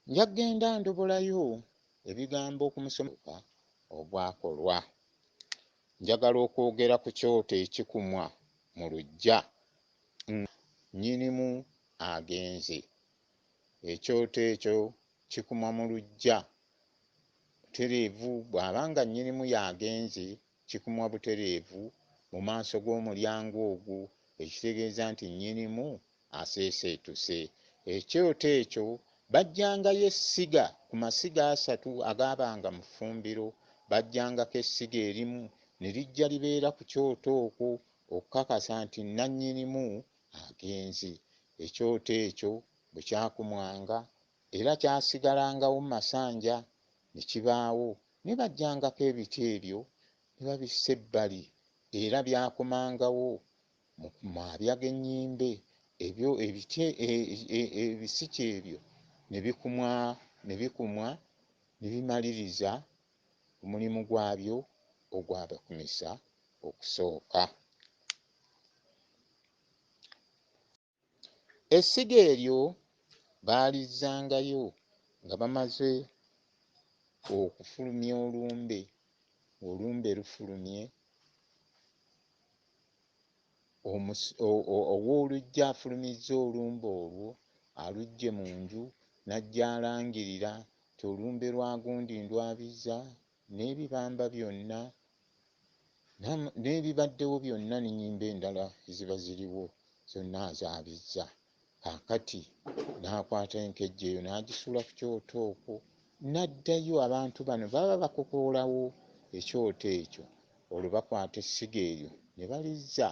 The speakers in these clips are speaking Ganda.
nja kgenda ndobolayo ebigambo ku musomo ogwakolwa. Njagala okwogera ku kyoto ekikumwa mu luggya nnyinimu agenze. Ekyoto ekyo kikumwa mu luggya butereevu, bw'abanga nnyinimu yagenze kikumwa butereevu mu maaso g'omulyango ogwo, ekitegeeza nti nnyinimu aseeseetuse. Ekyoto ekyo bajjangayo essiga ku masiga 3 agaabanga mu ffumbiro, bajjangako essiga erimu ne lijja libeera ku kyoto okwo okukakasa nti nannyinimu agenze. Ekyoto ekyo bwe kyakumwanga era kyasigalangawo mu masanja ne kibaawo, ne bajjangako ebiti ebyo ne babissa ebbali, era byakomangawo mu mabya g'ennyimbe. Ebyo ebiti ebisiki ebyo ne bikumwa ne bimaliriza omulimu gwabyo ogwabakumisa okusooka. Essiga eryo baalizzangayo nga bamaze okufulumya olumbe lufulumye, owoolujja afulumizza olumbe olwo aluggye mu nju n'ajja alangirira nti olumbe lwa gundi ndwabizza, n'ebibamba byonna n'ebibaddewo byonna n'ennyimba endala eziba ziriwo zonna azaabizza. Kaakati n'akwata enkejje eyo n'agisula ku kyoto okwo, n'addayo. Abantu bano baba bakokoolawo ekyoto ekyo, olwo bakwata essiga eryo ne balizza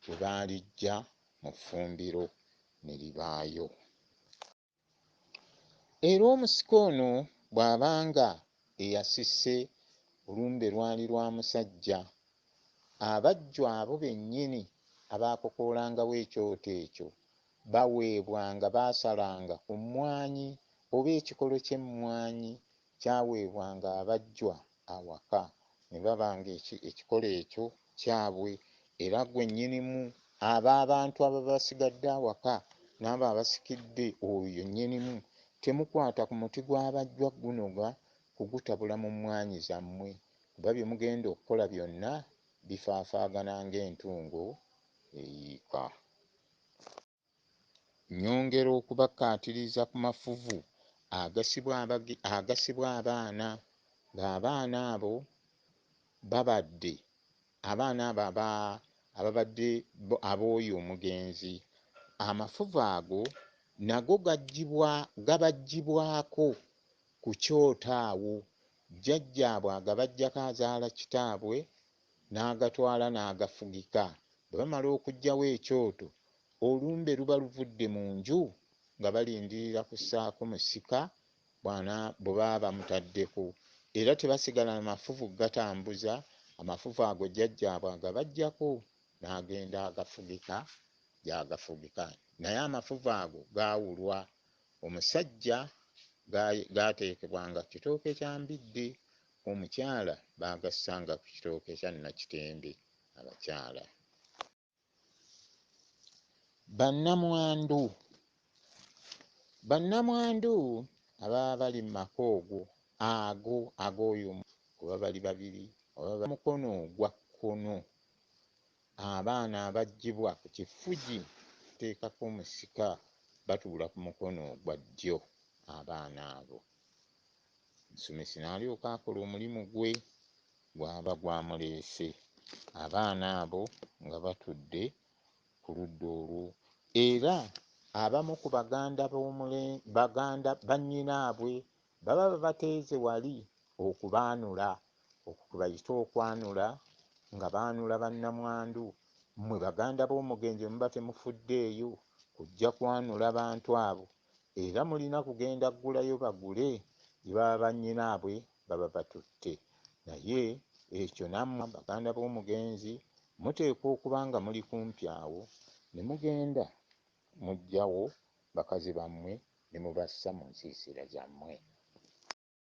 bwe baaliggya mu ffumbiro ne libaayo. Era omusika ono bw'abanga eyasisse olumbe lwali lwa musajja, abajjwa abo bennyini abaakokoolangawo ekyoto ekyo baweebwanga, baasalanga ku mmwanyi oba ekikolo ky'emmwanyi kyaweebwanga abajjwa awaka, ne babanga ekikolo ekyo kyabwe. Era gwe nnyinimu abantu ababa basigadde awaka n'abo abasikidde oyo nnyinimu, temukwata ku muti gw'abajjwa gunoga kugutabula mu mmwanyi zammwe, kuba bye mugenda okukola byonna bifaafaagana ng'entungo eyiika. Nnyongera okubakkaatiriza ku mafuvu agasibwa abaana, ng'abaana abo babadde ababadde ab'oyo omugenzi. Amafuvu ago nago gabaggyibwako ku kyoto awo. Jjajjaabwe agabaggyako azaala kitaabwe n'agatwala n'agafugika. Bwe bamala okuggyawo ekyoto, olumbe luba luvudde mu nju nga balindirira kussaako musika bwe baba bamutaddeko. Era tebasigala na mafuvu gatambuza. Amafuvu ago jjajjaabwe agabaggyako n'agenda agafugika gy'agafugika. Naye amafuvu ago gaawulwa. Omusajja gaateekebwanga ku kitooke kya mbidde, omukyala baagassanga ku kitooke kya nakitembe. Abakyala bannamwandu ababa bali mu maka ago ag'oyo oba bali babiri oba mukono ogwa kkono, abaana abaggyibwa ku kifugi teekako omusika batuula ku mukono ogwa ddyo. Abaana abo omusomesi n'alyoka akola omulimu gwe gwaba gwamuleese. Abaana abo nga batudde ku ludda olwo, era abamu ku baganda bannyinaabwe baba babateeze wali okubaanula, okubayita okwanula, nga baanula bannamwandu. Mmwe baganda b'omugenzi muba temufuddeeyo kujja kwanula bantu abo, era mulina kugenda ggulayo bagule gye baba bannyinaabwe baba batutte. Naye ekyo nammwe baganda b'omugenzi muteekwa okuba nga muli kumpi awo, ne mugenda muggyawo bakazi bammwe ne mubassa mu nsiisira zammwe.